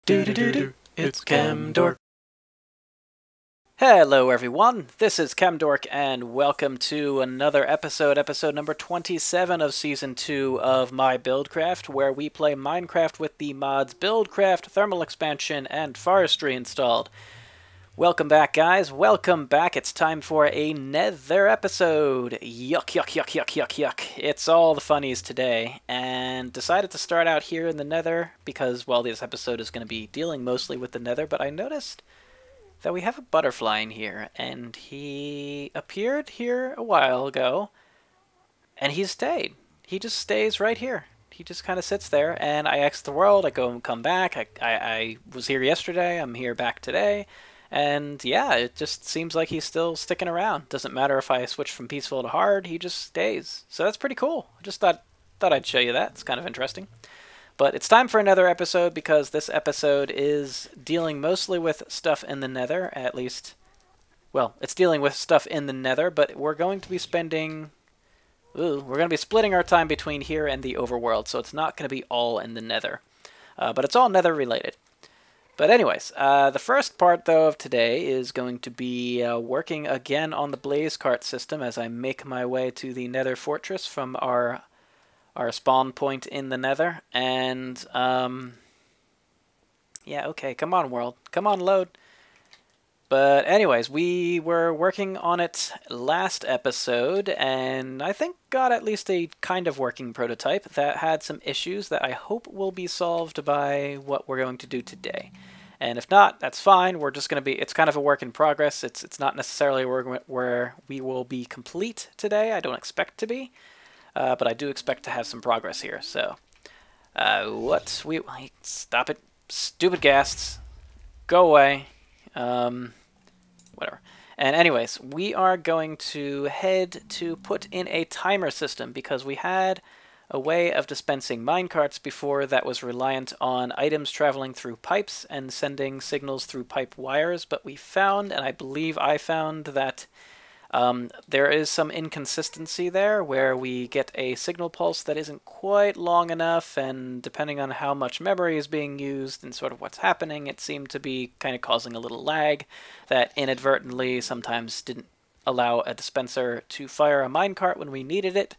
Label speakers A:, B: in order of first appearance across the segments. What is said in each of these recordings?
A: It's Camdork. Hello everyone, this is Camdork and welcome to another episode number 27 of Season 2 of my Buildcraft, where we play Minecraft with the mods Buildcraft, Thermal Expansion, and Forestry installed. Welcome back, guys. Welcome back. It's time for a Nether episode. Yuck, yuck, yuck, yuck, yuck, yuck. It's all the funnies today, and decided to start out here in the Nether because, well, this episode is going to be dealing mostly with the Nether, but I noticed that we have a butterfly in here, and he appeared here a while ago, and he's stayed. He just stays right here. He just kind of sits there, and I exit the world, I go and come back. I was here yesterday, I'm here back today. And yeah, it just seems like he's still sticking around. Doesn't matter if I switch from peaceful to hard, he just stays. So that's pretty cool. I just thought I'd show you that. It's kind of interesting. But it's time for another episode because this episode is dealing mostly with stuff in the Nether, at least. Well, it's dealing with stuff in the Nether, but we're going to be spending... we're going to be splitting our time between here and the overworld, so it's not going to be all in the Nether. But it's all Nether related. But anyways, the first part, though, of today is going to be working again on the blaze cart system as I make my way to the Nether fortress from our spawn point in the Nether. And, yeah, okay, come on, world. Come on, load. But anyways, we were working on it last episode, and I think got at least a kind of working prototype that had some issues that I hope will be solved by what we're going to do today. And if not, that's fine. We're just going to be, it's kind of a work in progress. It's not necessarily where we will be complete today. I don't expect to be, but I do expect to have some progress here. So, stop it, stupid ghasts, go away. Whatever. And anyways, we are going to head to put in a timer system because we had a way of dispensing minecarts before that was reliant on items traveling through pipes and sending signals through pipe wires, but we found, and I believe I found, that there is some inconsistency there where we get a signal pulse that isn't quite long enough, and depending on how much memory is being used and sort of what's happening, it seemed to be kind of causing a little lag that inadvertently sometimes didn't allow a dispenser to fire a minecart when we needed it.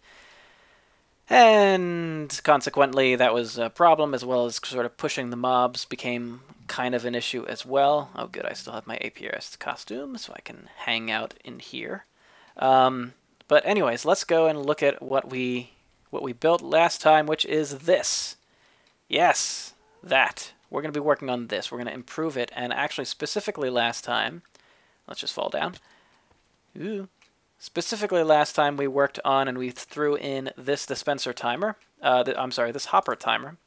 A: And consequently, that was a problem, as well as sort of pushing the mobs became kind of an issue as well. Oh good, I still have my APRS costume, so I can hang out in here. But anyways, let's go and look at what we built last time, which is this. Yes, that. We're going to be working on this. We're going to improve it, and actually specifically last time, let's just fall down. Ooh. Specifically last time we worked on and we threw in this dispenser timer, this hopper timer.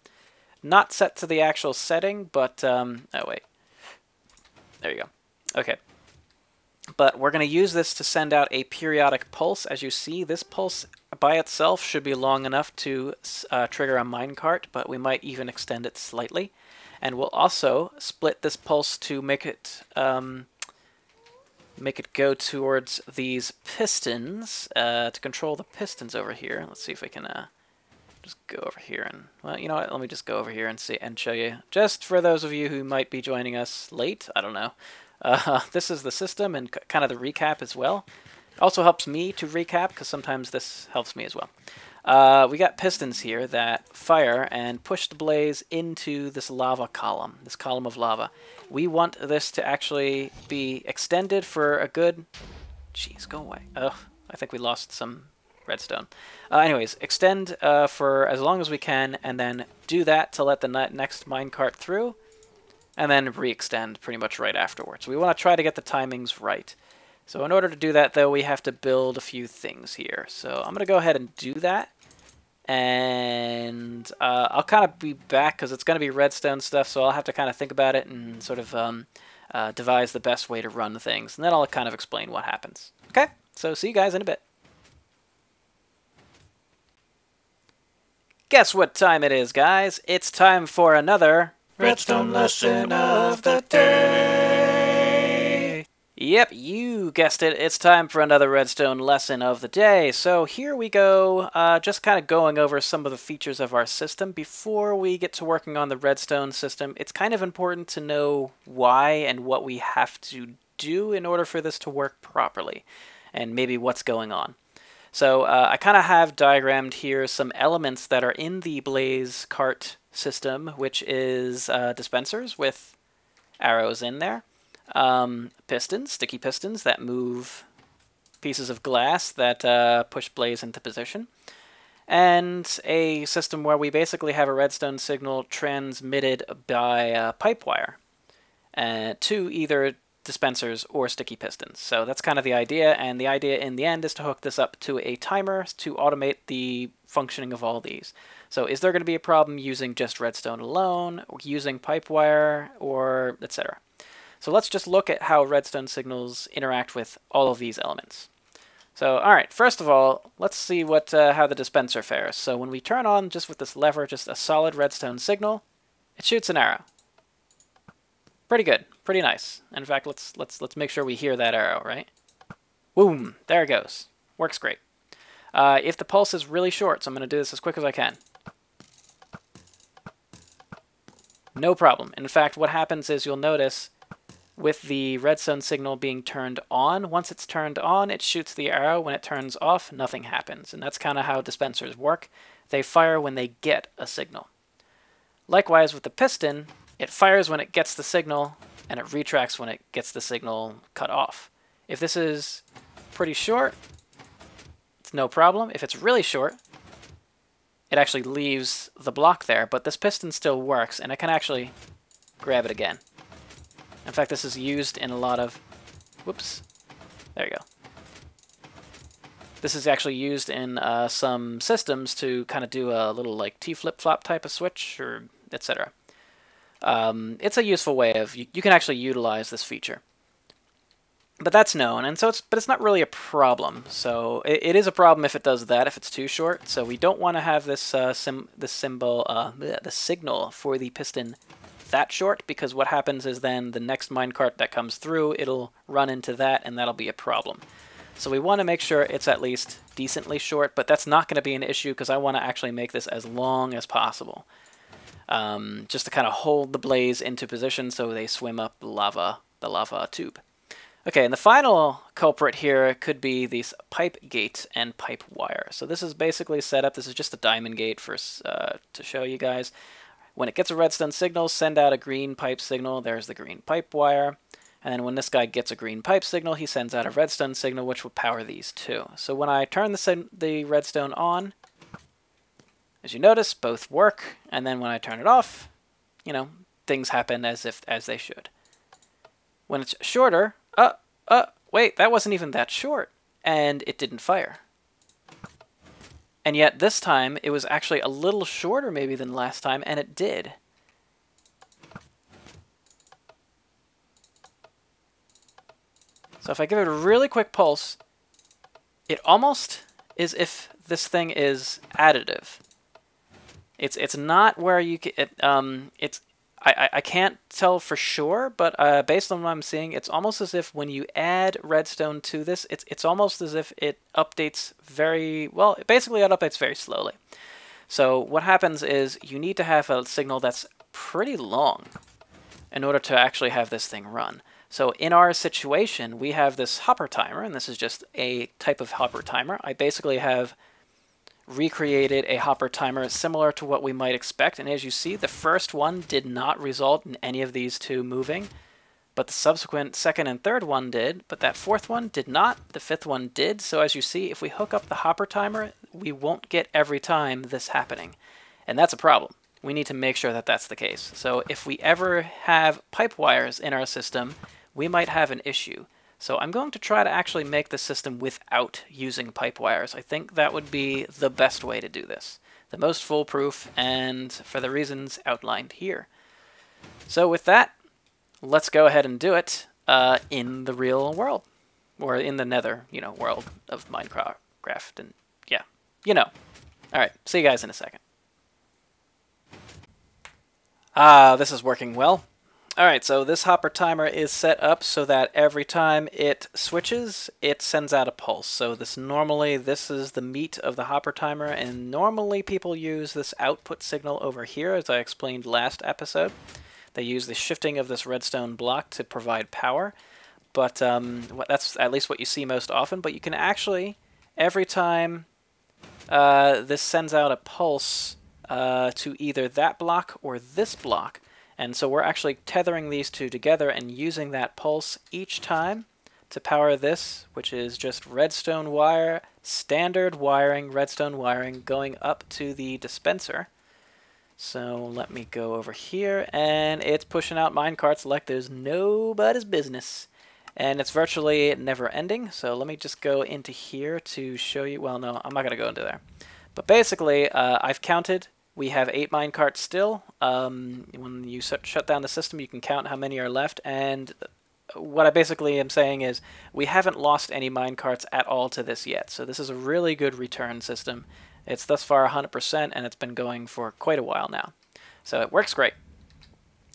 A: Not set to the actual setting, but, oh wait. There you go. Okay. But we're going to use this to send out a periodic pulse. As you see, this pulse by itself should be long enough to trigger a minecart, but we might even extend it slightly. And we'll also split this pulse to make it go towards these pistons to control the pistons over here. Let's see if we can just go over here and, well, you know what? Let me just go over here and see and show you. Just for those of you who might be joining us late, I don't know. This is the system and kind of the recap as well. It also helps me to recap because sometimes this helps me as well. We got pistons here that fire and push the blaze into this lava column, this column of lava. We want this to actually be extended for a good... Jeez, go away. Oh, I think we lost some redstone. Anyways, extend for as long as we can, and then do that to let the next minecart through, and then re-extend pretty much right afterwards. We want to try to get the timings right. So in order to do that, though, we have to build a few things here. So I'm going to go ahead and do that. And I'll kind of be back because it's going to be redstone stuff, so I'll have to kind of think about it and sort of devise the best way to run things. And then I'll kind of explain what happens. Okay, so see you guys in a bit. Guess what time it is, guys? It's time for another
B: Redstone lesson of the day.
A: Yep, you guessed it. It's time for another redstone lesson of the day. So here we go, just kind of going over some of the features of our system. Before we get to working on the redstone system, it's kind of important to know why and what we have to do in order for this to work properly, and maybe what's going on. So I kind of have diagrammed here some elements that are in the blaze cart system, which is dispensers with arrows in there. Pistons, sticky pistons that move pieces of glass that push blaze into position, and a system where we basically have a redstone signal transmitted by pipe wire to either dispensers or sticky pistons. So that's kind of the idea, and the idea in the end is to hook this up to a timer to automate the functioning of all these. So is there going to be a problem using just redstone alone, or using pipe wire, or etc.? So let's just look at how redstone signals interact with all of these elements. So, all right, first of all, let's see how the dispenser fares. So when we turn on just with this lever, just a solid redstone signal, it shoots an arrow. Pretty good, pretty nice. In fact, let's make sure we hear that arrow, right? Boom, there it goes. Works great. If the pulse is really short, so I'm going to do this as quick as I can. No problem. In fact, what happens is you'll notice with the redstone signal being turned on, once it's turned on, it shoots the arrow. When it turns off, nothing happens. And that's kind of how dispensers work. They fire when they get a signal. Likewise with the piston, it fires when it gets the signal, and it retracts when it gets the signal cut off. If this is pretty short, it's no problem. If it's really short, it actually leaves the block there, but this piston still works, and I can actually grab it again. In fact, this is used in a lot of... Whoops. There you go. This is actually used in some systems to kind of do a little like T-flip-flop type of switch, or etc. It's a useful way of... You can actually utilize this feature. But that's known, and so it's not really a problem. So it is a problem if it does that, if it's too short. So we don't want to have this the signal for the piston that short, because what happens is then the next minecart that comes through, it'll run into that, and that'll be a problem. So we want to make sure it's at least decently short, but that's not going to be an issue because I want to actually make this as long as possible. Just to kind of hold the blaze into position so they swim up the lava tube. Okay, and the final culprit here could be these pipe gate and pipe wire. So this is basically set up, this is just a diamond gate for, to show you guys. When it gets a redstone signal, send out a green pipe signal. There's the green pipe wire. And then when this guy gets a green pipe signal, he sends out a redstone signal, which will power these two. So when I turn the redstone on, as you notice, both work. And then when I turn it off, you know, things happen as they should. When it's shorter, wait, that wasn't even that short. And it didn't fire. And yet this time, it was actually a little shorter maybe than last time, and it did. So if I give it a really quick pulse, it almost is if this thing is additive. It's not where you can... I can't tell for sure, but based on what I'm seeing, it's almost as if when you add redstone to this, it's almost as if it updates very... Well, basically it updates very slowly. So what happens is you need to have a signal that's pretty long in order to actually have this thing run. So in our situation, we have this hopper timer, and this is just a type of hopper timer. I basically have recreated a hopper timer similar to what we might expect, and as you see, the first one did not result in any of these two moving, but the subsequent second and third one did, but that fourth one did not, the fifth one did. So as you see, if we hook up the hopper timer, we won't get every time this happening, and that's a problem. We need to make sure that that's the case. So if we ever have pipe wires in our system, we might have an issue. So I'm going to try to actually make the system without using pipe wires. I think that would be the best way to do this. The most foolproof, and for the reasons outlined here. So with that, let's go ahead and do it in the real world. Or in the Nether, world of Minecraft. And yeah, Alright, see you guys in a second. This is working well. Alright, so this hopper timer is set up so that every time it switches, it sends out a pulse. So this is the meat of the hopper timer, and normally people use this output signal over here, as I explained last episode. They use the shifting of this redstone block to provide power, but that's at least what you see most often. But you can actually, every time this sends out a pulse to either that block or this block, and so we're actually tethering these two together and using that pulse each time to power this, which is just redstone wire, standard wiring, redstone wiring, going up to the dispenser. So let me go over here, and it's pushing out minecarts like there's nobody's business. And it's virtually never ending, so let me just go into here to show you. Well, no, I'm not going to go into there. But basically, I've counted. We have 8 minecarts still. When you shut down the system, you can count how many are left. And what I basically am saying is we haven't lost any minecarts at all to this yet. So this is a really good return system. It's thus far 100%, and it's been going for quite a while now. So it works great.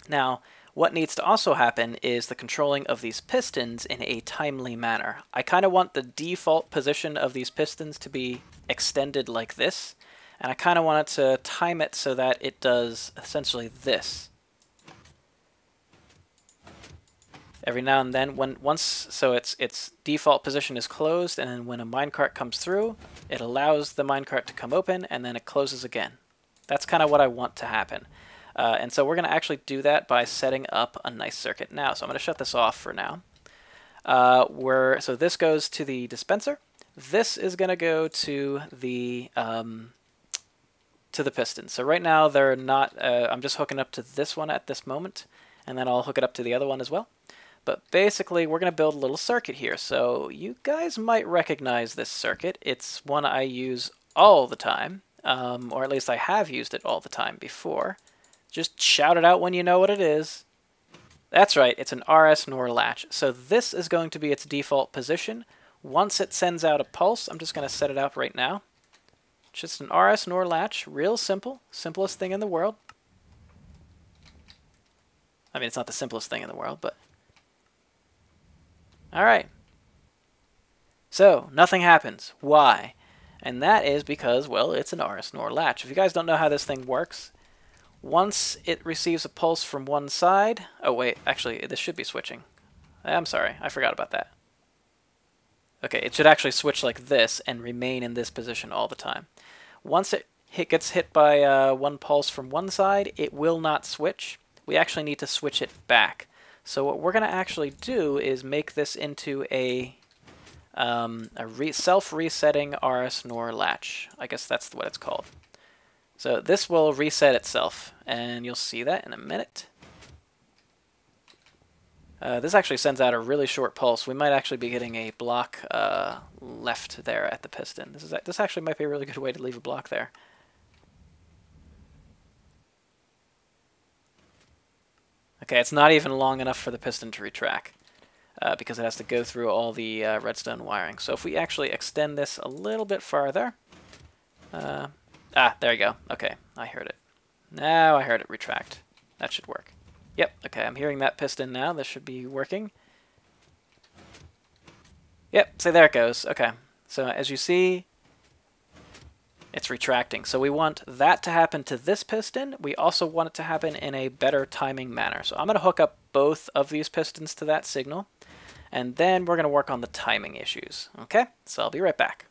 A: Now, what needs to also happen is the controlling of these pistons in a timely manner. I kind of want the default position of these pistons to be extended like this. And I kind of want it to time it so that it does essentially this. Every now and then, so its default position is closed, and then when a minecart comes through, it allows the minecart to come open, and then it closes again. That's kind of what I want to happen. And so we're going to actually do that by setting up a nice circuit now. So I'm going to shut this off for now. So this goes to the dispenser. This is going to go to the piston. So right now they're not, I'm just hooking up to this one at this moment, and then I'll hook it up to the other one as well. But basically we're going to build a little circuit here. So you guys might recognize this circuit. It's one I use all the time, or at least I have used it all the time before. Just shout it out when you know what it is. That's right, it's an RS NOR latch. So this is going to be its default position. Once it sends out a pulse, I'm just going to set it up right now. Just an RS NOR latch, real simple, simplest thing in the world. I mean, it's not the simplest thing in the world, but... Alright. So, nothing happens. Why? And that is because, well, it's an RS NOR latch. If you guys don't know how this thing works, once it receives a pulse from one side... Oh, wait, actually, this should be switching. I'm sorry, I forgot about that. Okay, it should actually switch like this and remain in this position all the time. Once it gets hit by one pulse from one side, it will not switch. We actually need to switch it back. So what we're going to actually do is make this into a self-resetting RS NOR latch. I guess that's what it's called. So this will reset itself, and you'll see that in a minute. This actually sends out a really short pulse. We might actually be getting a block left there at the piston. This actually might be a really good way to leave a block there. Okay, it's not even long enough for the piston to retract because it has to go through all the redstone wiring. So if we actually extend this a little bit farther... there you go. Okay, I heard it. Now I heard it retract. That should work. Yep, okay, I'm hearing that piston now. This should be working. Yep, so there it goes. Okay, so as you see, it's retracting. So we want that to happen to this piston. We also want it to happen in a better timing manner. So I'm going to hook up both of these pistons to that signal, and then we're going to work on the timing issues. Okay, so I'll be right back.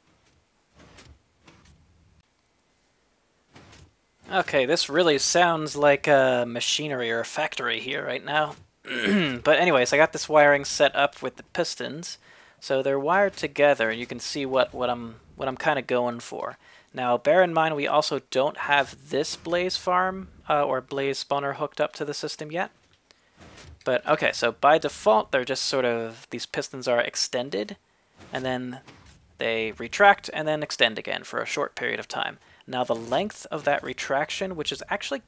A: Okay, this really sounds like a machinery or a factory here right now. But anyways, I got this wiring set up with the pistons, so they're wired together. You can see what I'm kind of going for. Now, bear in mind we also don't have this blaze farm or blaze spawner hooked up to the system yet. But okay, so by default they're just sort of, these pistons are extended, and then they retract and then extend again for a short period of time. Now the length of that retraction, which is actually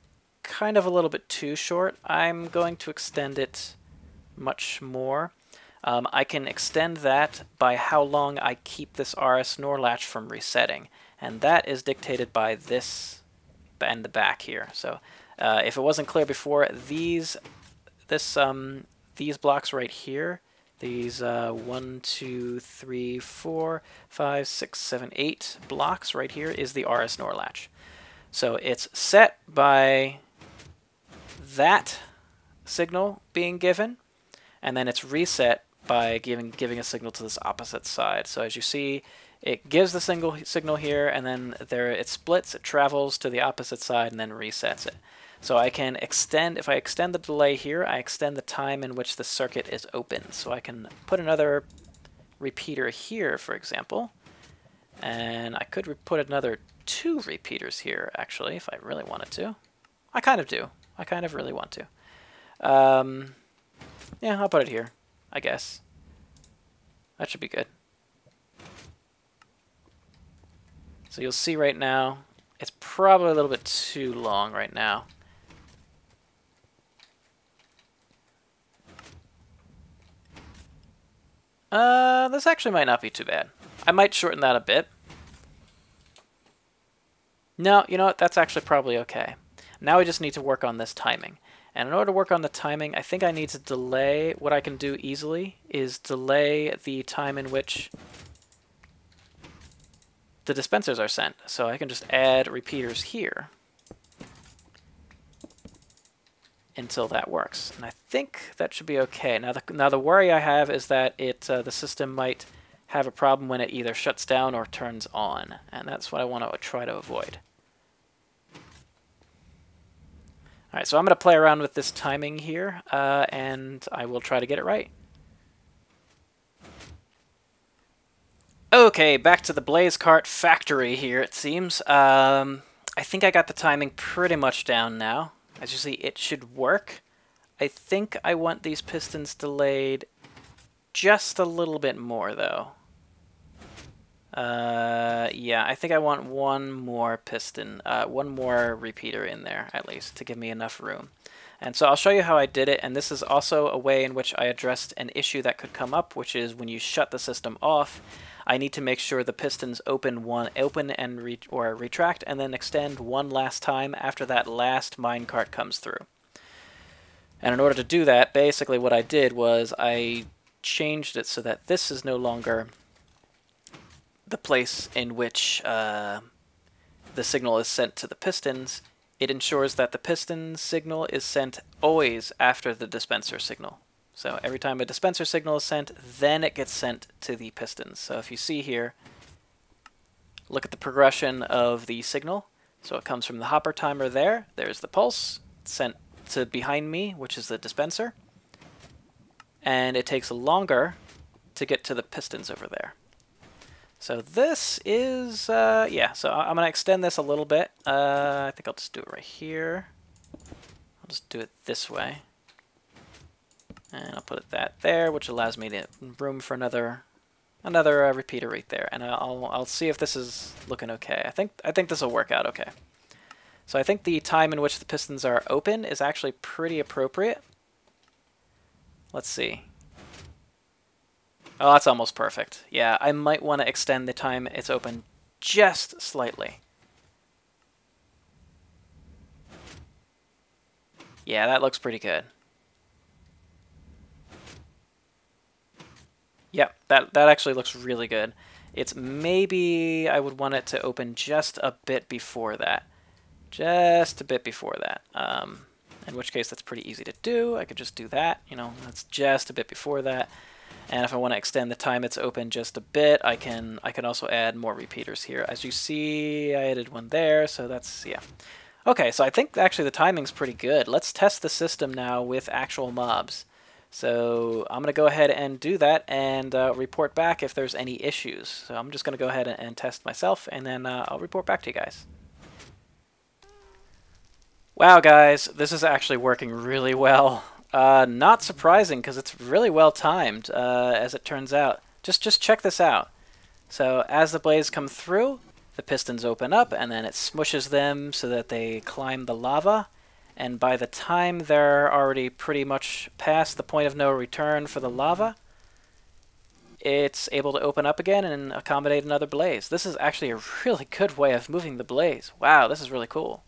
A: kind of a little bit too short, I'm going to extend it much more. I can extend that by how long I keep this RS NOR latch from resetting, and that is dictated by this and the back here. So if it wasn't clear before, these these blocks right here, these 1, 2, 3, 4, 5, 6, 7, 8 blocks right here is the RS NOR latch. So it's set by that signal being given, and then it's reset by giving a signal to this opposite side. So as you see, it gives the signal here, and then it splits, it travels to the opposite side, and then resets it. So I can extend, if I extend the delay here, I extend the time in which the circuit is open. So I can put another repeater here, for example, and I could put another 2 repeaters here, actually, if I really wanted to. I kind of do. I kind of really want to. Yeah, I'll put it here, I guess. That should be good. So you'll see right now, it's probably a little bit too long right now. This actually might not be too bad. I might shorten that a bit. No, you know what? That's actually probably okay. Now we just need to work on this timing. And in order to work on the timing, I think I need to delay. What I can do easily is delay the time in which the dispensers are sent. So I can just add repeaters here until that works. And I think that should be okay. Now the worry I have is that the system might have a problem when it either shuts down or turns on. And that's what I want to try to avoid. Alright, so I'm going to play around with this timing here, and I will try to get it right. Okay, back to the Blaze Cart factory here, it seems. I think I got the timing pretty much down now. As you see, it should work. I think I want these pistons delayed just a little bit more, though. Yeah, I think I want one more piston, one more repeater in there, at least, to give me enough room. And so I'll show you how I did it, and this is also a way in which I addressed an issue that could come up, which is when you shut the system off, I need to make sure the pistons open and retract, and then extend one last time after that last minecart comes through. And in order to do that, basically what I did was I changed it so that this is no longer the place in which the signal is sent to the pistons. It ensures that the piston signal is sent always after the dispenser signal. So every time a dispenser signal is sent, then it gets sent to the pistons. So if you see here, look at the progression of the signal. So it comes from the hopper timer there. There's the pulse sent to behind me, which is the dispenser. And it takes longer to get to the pistons over there. So this is, yeah, so I'm going to extend this a little bit. I think I'll just do it right here. I'll just do it this way. And I'll put it that there, which allows me to room for another repeater right there. And I'll see if this is looking okay. I think this will work out okay. So I think the time in which the pistons are open is actually pretty appropriate. Let's see. Oh, that's almost perfect. Yeah, I might want to extend the time it's open just slightly. Yeah, that looks pretty good. Yep, that actually looks really good. It's maybe I would want it to open just a bit before that. Just a bit before that. In which case that's pretty easy to do. I could just do that, you know, that's just a bit before that. And if I want to extend the time it's open just a bit, I can also add more repeaters here. As you see, I added one there, so that's, yeah. Okay, so I think actually the timing's pretty good. Let's test the system now with actual mobs. So I'm going to go ahead and do that and report back if there's any issues. So I'm just going to go ahead and test myself, and then I'll report back to you guys. Wow, guys, this is actually working really well. Not surprising, because it's really well timed, as it turns out. Just check this out. So as the blades come through, the pistons open up, and then it smushes them so that they climb the lava. And by the time they're already pretty much past the point of no return for the lava, it's able to open up again and accommodate another blaze. This is actually a really good way of moving the blaze. Wow, this is really cool.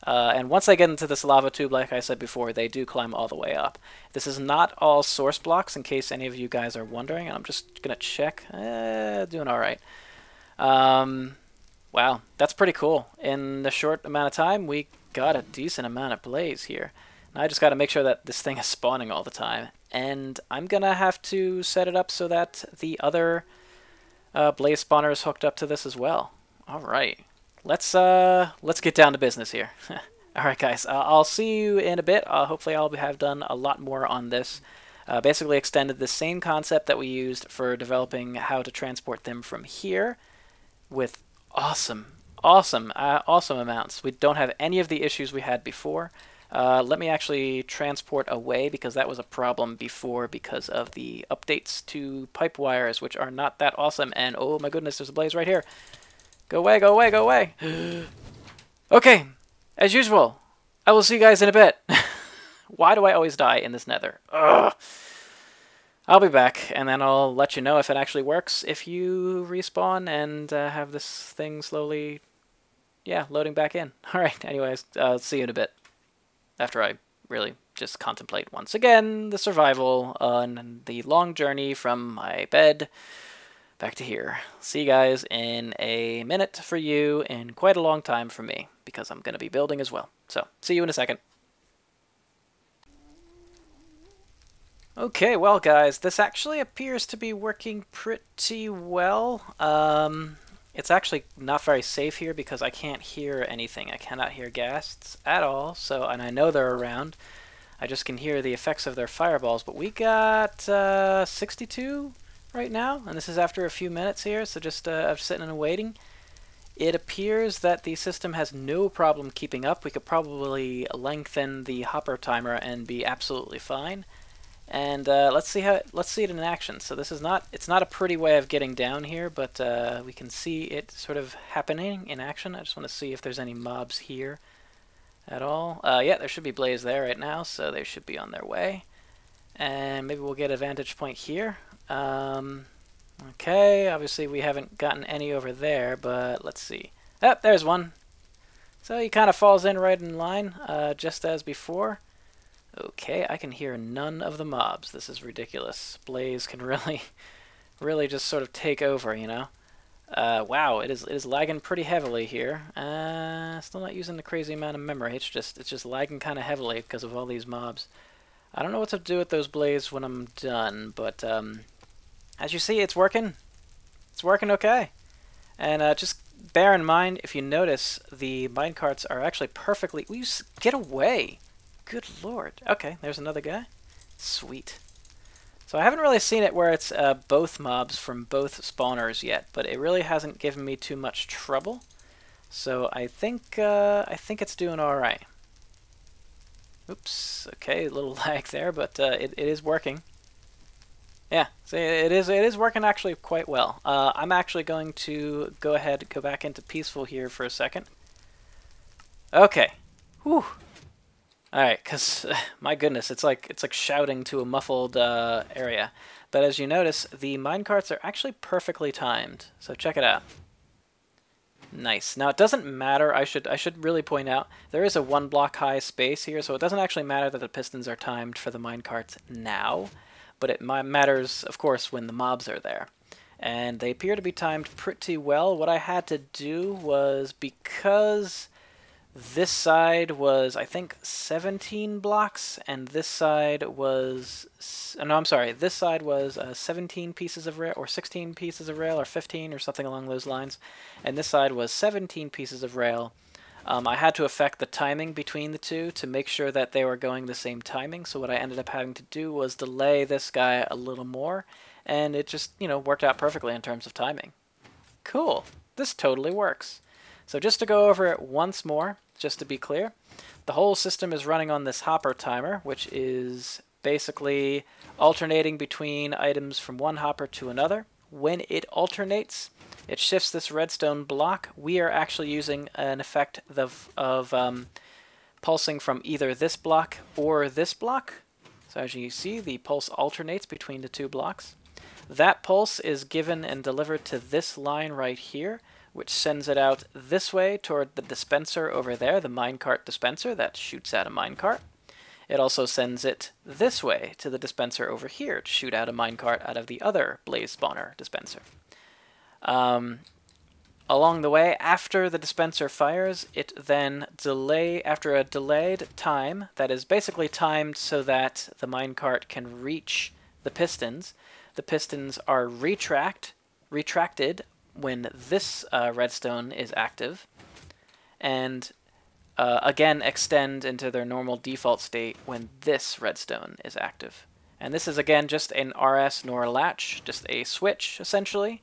A: And once they get into this lava tube, like I said before, they do climb all the way up. This is not all source blocks, in case any of you guys are wondering. I'm just going to check. Doing all right. Wow, that's pretty cool. In the short amount of time, we got a decent amount of blaze here. Now I just got to make sure that this thing is spawning all the time. And I'm going to have to set it up so that the other blaze spawner is hooked up to this as well. All right. Let's get down to business here. All right, guys. I'll see you in a bit. Hopefully I'll have done a lot more on this. Basically extended the same concept that we used for developing how to transport them from here with awesome amounts. We don't have any of the issues we had before. Let me actually transport away, because that was a problem before because of the updates to pipe wires, which are not that awesome. And oh my goodness, there's a blaze right here. Go away, go away, go away. Okay, as usual, I will see you guys in a bit. Why do I always die in this nether? Ugh. I'll be back, and then I'll let you know if it actually works if you respawn and have this thing slowly, loading back in. Alright, anyways, I'll see you in a bit. After I really just contemplate once again the survival on the long journey from my bed back to here. See you guys in a minute for you, and quite a long time for me, because I'm going to be building as well. So, see you in a second. Okay, well guys, this actually appears to be working pretty well. It's actually not very safe here because I can't hear anything. I cannot hear ghasts at all, and I know they're around. I just can hear the effects of their fireballs, but we got 62 right now, and this is after a few minutes here, so just I'm sitting and waiting. It appears that the system has no problem keeping up. We could probably lengthen the hopper timer and be absolutely fine. And let's see it in action. So this is it's not a pretty way of getting down here, but we can see it sort of happening in action. I just want to see if there's any mobs here at all. Yeah, there should be blaze there right now, so they should be on their way. And maybe we'll get a vantage point here. Okay, obviously we haven't gotten any over there, but let's see. Oh, there's one. So he kind of falls in right in line, just as before. Okay, I can hear none of the mobs. This is ridiculous. Blaze can really just sort of take over, you know? Wow, it is lagging pretty heavily here. Still not using the crazy amount of memory. It's just lagging kind of heavily because of all these mobs. I don't know what to do with those blaze when I'm done, but as you see, it's working. It's working okay. And just bear in mind, if you notice, the minecarts are actually perfectly... Get away! Good lord. Okay, there's another guy. Sweet. So I haven't really seen it where it's both mobs from both spawners yet, but it really hasn't given me too much trouble. So I think it's doing all right. Oops. Okay, a little lag there, but it is working. Yeah, so it is working actually quite well. I'm actually going to go back into peaceful here for a second. Okay. Whew. Alright, because, my goodness, it's like shouting to a muffled area. But as you notice, the minecarts are actually perfectly timed. So check it out. Nice. Now, it doesn't matter, I should really point out, there is a 1 block high space here, so it doesn't actually matter that the pistons are timed for the minecarts now. But it matters, of course, when the mobs are there. And they appear to be timed pretty well. What I had to do was, because... this side was, I think, 17 blocks, and this side was... No, I'm sorry. This side was 17 pieces of rail, or 16 pieces of rail, or 15, or something along those lines. And this side was 17 pieces of rail. I had to affect the timing between the two to make sure that they were going the same timing. So what I ended up having to do was delay this guy a little more, and it just, you know, worked out perfectly in terms of timing. Cool. This totally works. So just to go over it once more, just to be clear, the whole system is running on this hopper timer, which is basically alternating between items from one hopper to another. When it alternates, it shifts this redstone block. We are actually using an effect of pulsing from either this block or this block. So as you see, the pulse alternates between the two blocks. That pulse is given and delivered to this line right here, which sends it out this way toward the dispenser over there, the minecart dispenser that shoots out a minecart. It also sends it this way to the dispenser over here to shoot out a minecart out of the other blaze spawner dispenser. Along the way, after the dispenser fires, it then after a delayed time, that is basically timed so that the minecart can reach the pistons are retracted when this redstone is active, and again extend into their normal default state when this redstone is active. And this is again just an RS NOR latch, just a switch essentially.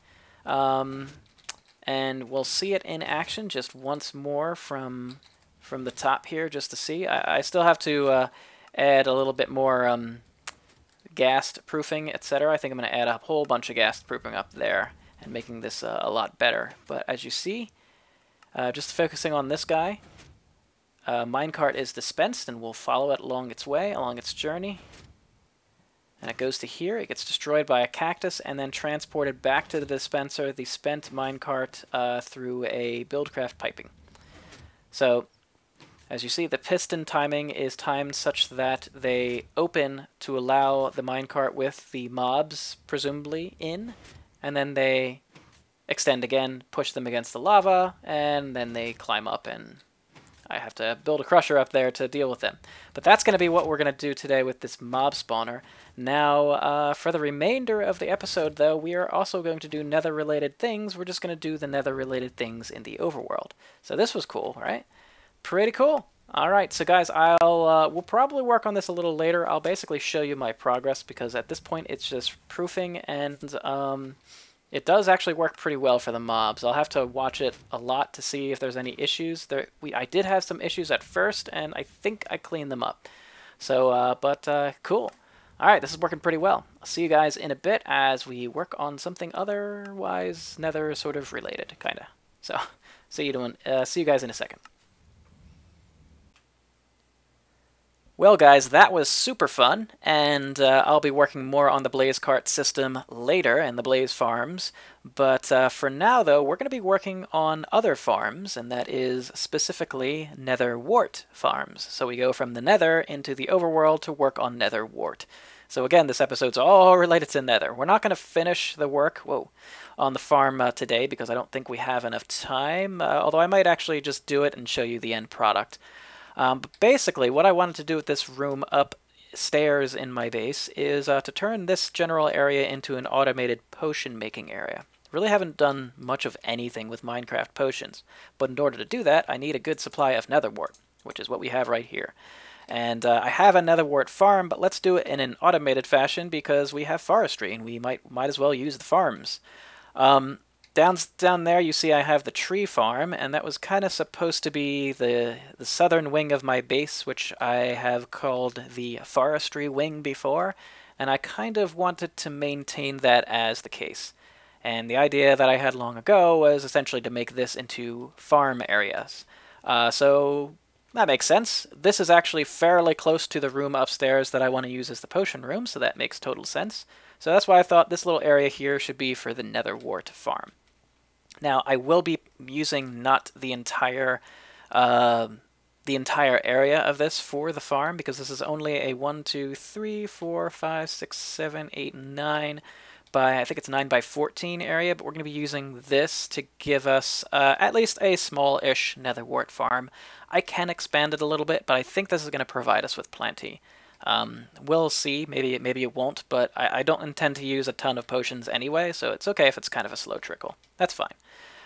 A: And we'll see it in action just once more from the top here just to see. I still have to add a little bit more ghast proofing, etc. I think I'm going to add a whole bunch of ghast proofing up there and making this a lot better. But as you see, just focusing on this guy, minecart is dispensed and we'll follow it along its way, along its journey. And it goes to here, it gets destroyed by a cactus and then transported back to the dispenser, the spent minecart, through a Buildcraft piping. So, as you see, the piston timing is timed such that they open to allow the minecart with the mobs, presumably, in, and then they extend again, push them against the lava, and then they climb up, and I have to build a crusher up there to deal with them. But that's going to be what we're going to do today with this mob spawner. Now, for the remainder of the episode, though, we are also going to do nether-related things. We're just going to do the nether-related things in the overworld. So this was cool, right? Pretty cool. All right, so guys, we'll probably work on this a little later. I'll basically show you my progress because at this point it's just proofing, and it does actually work pretty well for the mobs. I'll have to watch it a lot to see if there's any issues. I did have some issues at first, and I think I cleaned them up. So, cool. All right, this is working pretty well. I'll see you guys in a bit as we work on something otherwise nether sort of related, kind of. So, see you guys in a second. Well guys, that was super fun, and I'll be working more on the blaze cart system later and the blaze farms, but for now though, we're going to be working on other farms, and that is specifically Netherwort farms. So we go from the nether into the overworld to work on Netherwort. So again, this episode's all related to nether. We're not going to finish the work on the farm today because I don't think we have enough time, although I might actually just do it and show you the end product. But basically, what I wanted to do with this room upstairs in my base is to turn this general area into an automated potion making area. Really haven't done much of anything with Minecraft potions, but in order to do that, I need a good supply of Netherwort, which is what we have right here. And I have a Netherwort farm, but let's do it in an automated fashion because we have forestry, and we might as well use the farms. Down there you see I have the tree farm, and that was kind of supposed to be the southern wing of my base, which I have called the forestry wing before, and I kind of wanted to maintain that as the case. And the idea that I had long ago was essentially to make this into farm areas. So that makes sense. This is actually fairly close to the room upstairs that I want to use as the potion room, so that makes total sense. So that's why I thought this little area here should be for the Netherwort farm. Now, I will be using not the entire area of this for the farm, because this is only a 1, 2, 3, 4, 5, 6, 7, 8, 9 by, I think it's 9 by 14 area, but we're going to be using this to give us at least a small-ish Netherwort farm. I can expand it a little bit, but I think this is going to provide us with plenty. We'll see, maybe it won't, but I don't intend to use a ton of potions anyway, so it's okay if it's kind of a slow trickle. That's fine.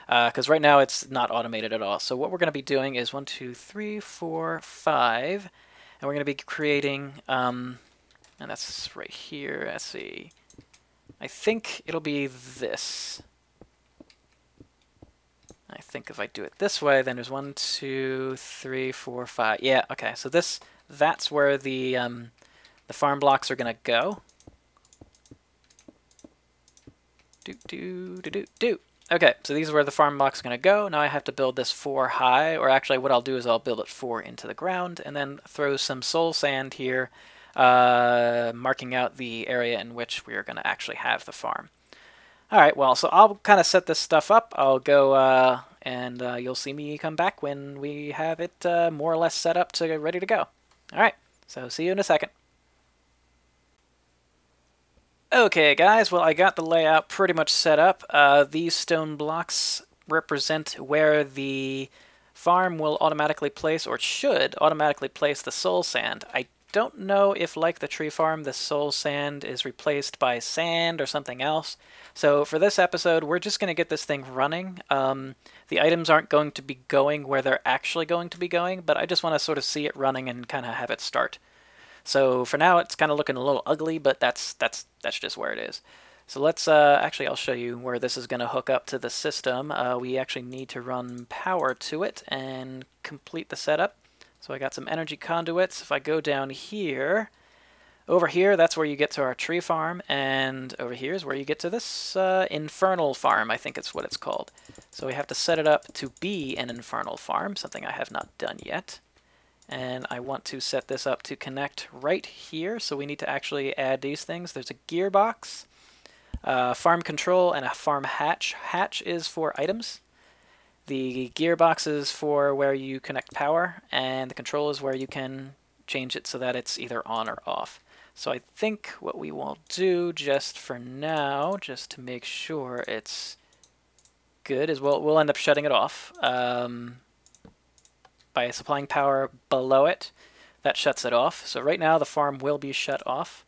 A: Because right now it's not automated at all. So what we're going to be doing is 1, 2, 3, 4, 5, and we're going to be creating, and that's right here, let's see, I think it'll be this. I think if I do it this way, then there's 1, 2, 3, 4, 5, yeah, okay, so that's where the farm blocks are going to go. Okay, so these are where the farm blocks are going to go. Now I have to build this 4 high, or actually what I'll do is I'll build it 4 into the ground, and then throw some soul sand here, marking out the area in which we are going to actually have the farm. All right, well, so I'll kind of set this stuff up. I'll go, and you'll see me come back when we have it more or less set up to ready to go. All right, so see you in a second. Okay, guys, well, I got the layout pretty much set up. These stone blocks represent where the farm will automatically place, or should automatically place, the soul sand. I don't know if, like the tree farm, the soul sand is replaced by sand or something else. So for this episode, we're just going to get this thing running. The items aren't going to be going where they're actually going to be going, but I just want to sort of see it running and kind of have it start. So for now, it's kind of looking a little ugly, but that's just where it is. So let's, actually, I'll show you where this is going to hook up to the system. We actually need to run power to it and complete the setup. So I got some energy conduits. If I go down here, over here, that's where you get to our tree farm, and over here is where you get to this infernal farm, I think it's what it's called. So we have to set it up to be an infernal farm, something I have not done yet. And I want to set this up to connect right here, so we need to actually add these things. There's a gearbox, farm control, and a farm hatch. Hatch is for items. The gearbox is for where you connect power, and the control is where you can change it so that it's either on or off. So I think what we will do just for now, just to make sure it's good, is we'll end up shutting it off. By supplying power below it, that shuts it off. So right now the farm will be shut off.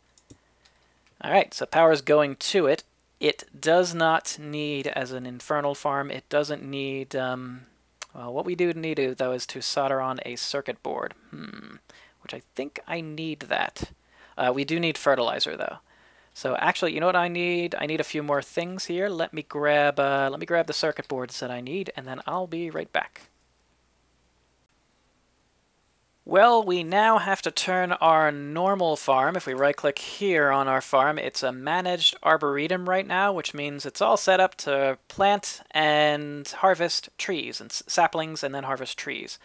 A: Alright, so power is going to it. It does not need, as an infernal farm, it doesn't need, well, what we do need to, though, is to solder on a circuit board. Which I think I need that. We do need fertilizer, though. So actually, you know what I need? I need a few more things here. Let me grab the circuit boards that I need, and then I'll be right back. Well, we now have to turn our normal farm. If we right-click here on our farm, it's a managed arboretum right now, which means it's all set up to plant and harvest trees and saplings and then harvest trees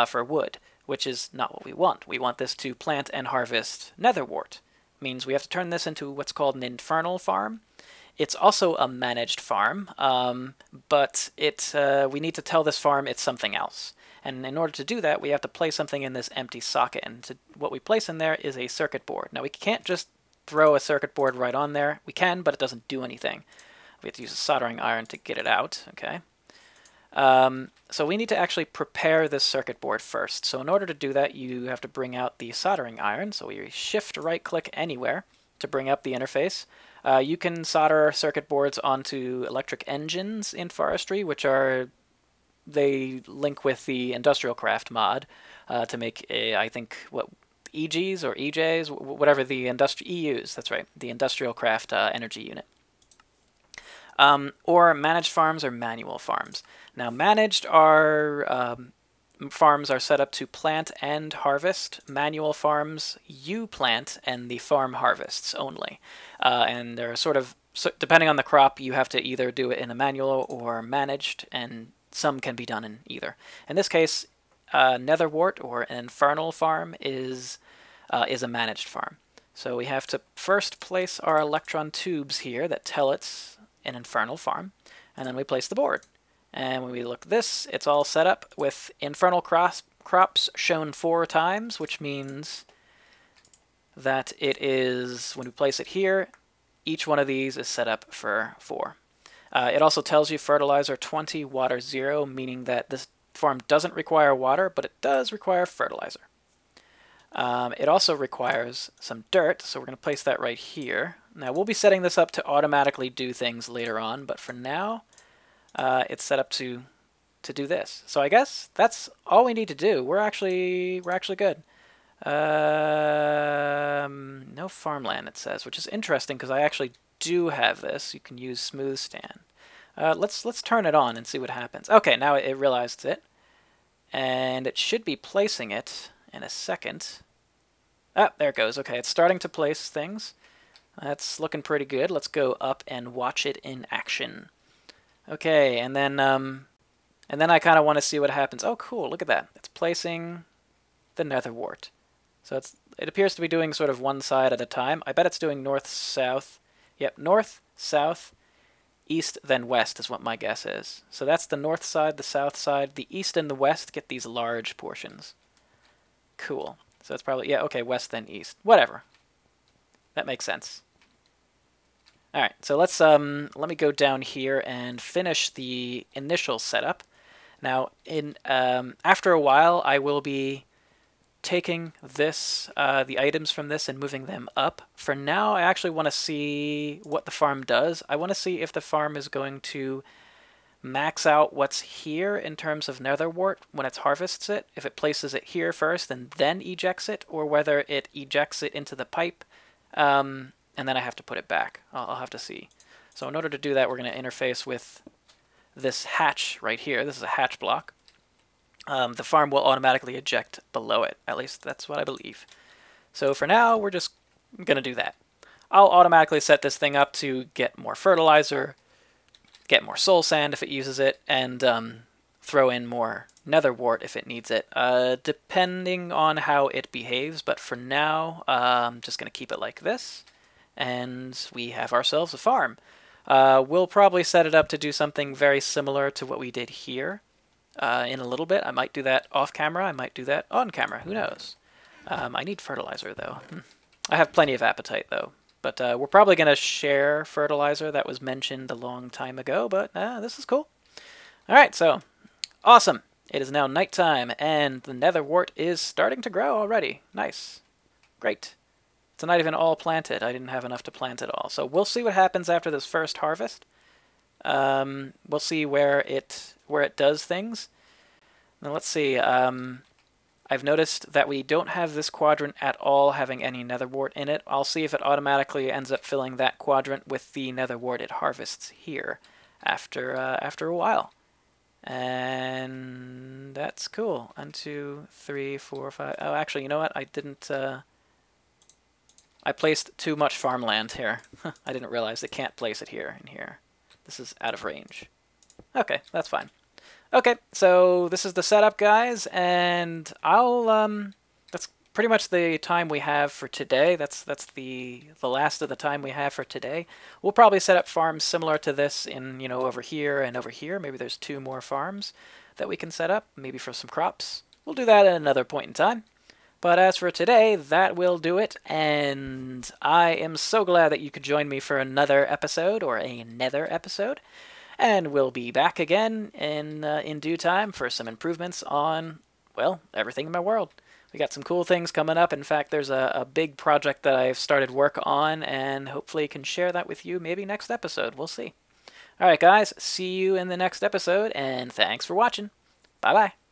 A: for wood, which is not what we want. We want this to plant and harvest Netherwort. Means we have to turn this into what's called an infernal farm. It's also a managed farm, but we need to tell this farm it's something else. And in order to do that, we have to place something in this empty socket. And what we place in there is a circuit board. Now, we can't just throw a circuit board right on there. We can, but it doesn't do anything. We have to use a soldering iron to get it out. Okay. So we need to actually prepare this circuit board first. So in order to do that, you have to bring out the soldering iron. So we shift right-click anywhere to bring up the interface. You can solder circuit boards onto electric engines in forestry, which are... they link with the Industrial Craft mod to make I think, what, EGs or EJs, whatever the EUs, that's right, the Industrial Craft energy unit. Or managed farms or manual farms. Now, managed farms are set up to plant and harvest. Manual farms, you plant and the farm harvests only. And they're sort of, depending on the crop, you have to either do it in a manual or managed, and some can be done in either. In this case, Netherwort, or an infernal farm, is a managed farm. So we have to first place our electron tubes here that tell it's an infernal farm, and then we place the board. And when we look at this, it's all set up with infernal crops shown 4 times, which means that it is, when we place it here, each one of these is set up for 4. It also tells you fertilizer 20, water 0, meaning that this farm doesn't require water, but it does require fertilizer. It also requires some dirt, so we're going to place that right here. Now, we'll be setting this up to automatically do things later on, but for now, it's set up to do this. So I guess that's all we need to do. We're actually good. No farmland, it says, which is interesting because I actually do have this. You can use smooth stand. Let's turn it on and see what happens. Okay, now it realized it, and it should be placing it in a second. Ah, there it goes. Okay, it's starting to place things. That's looking pretty good. Let's go up and watch it in action. Okay, and then I kind of want to see what happens. Oh, cool! Look at that. It's placing the Netherwort. So it appears to be doing sort of one side at a time. I bet it's doing north, south. Yep, north, south, East, then west is what my guess is. So that's the north side, the south side. The east and the west get these large portions. Cool. So it's probably, yeah, okay, west then east. Whatever. That makes sense. All right, so let's let me go down here and finish the initial setup. Now, after a while, I will be taking this, the items from this, and moving them up. For now, I actually want to see what the farm does. I want to see if the farm is going to max out what's here in terms of Netherwort when it harvests it, if it places it here first and then ejects it, or whether it ejects it into the pipe, and then I have to put it back. I'll have to see. So in order to do that, we're going to interface with this hatch right here. This is a hatch block. The farm will automatically eject below it. At least that's what I believe. So for now, we're just going to do that. I'll automatically set this thing up to get more fertilizer, get more soul sand if it uses it, and throw in more Netherwort if it needs it, depending on how it behaves. But for now, I'm just going to keep it like this, and we have ourselves a farm. We'll probably set it up to do something very similar to what we did here. In a little bit. I might do that off camera. I might do that on camera. Who knows? I need fertilizer, though. I have plenty of appetite, though. But we're probably going to share fertilizer. That was mentioned a long time ago, but this is cool. All right, so awesome. It is now nighttime, and the Netherwort is starting to grow already. Nice. Great. It's not even all planted. I didn't have enough to plant it all. So we'll see what happens after this first harvest. We'll see where it does things. Now let's see. I've noticed that we don't have this quadrant at all having any Netherwort in it. I'll see if it automatically ends up filling that quadrant with the Netherwort it harvests here after a while. And that's cool. 1, 2, 3, 4, 5. Oh, actually, you know what? I didn't. I placed too much farmland here. I didn't realize they can't place it here and here. This is out of range. Okay, that's fine. Okay, so this is the setup, guys, and that's pretty much the time we have for today. That's the last of the time we have for today. We'll probably set up farms similar to this in, you know, over here and over here. Maybe there's 2 more farms that we can set up, maybe for some crops. We'll do that at another point in time. But as for today, that will do it, and I am so glad that you could join me for another episode, or a Nether episode, and we'll be back again in due time for some improvements on, well, everything in my world. We got some cool things coming up. In fact, there's a big project that I've started work on, and hopefully can share that with you maybe next episode. We'll see. All right, guys, see you in the next episode, and thanks for watching. Bye-bye.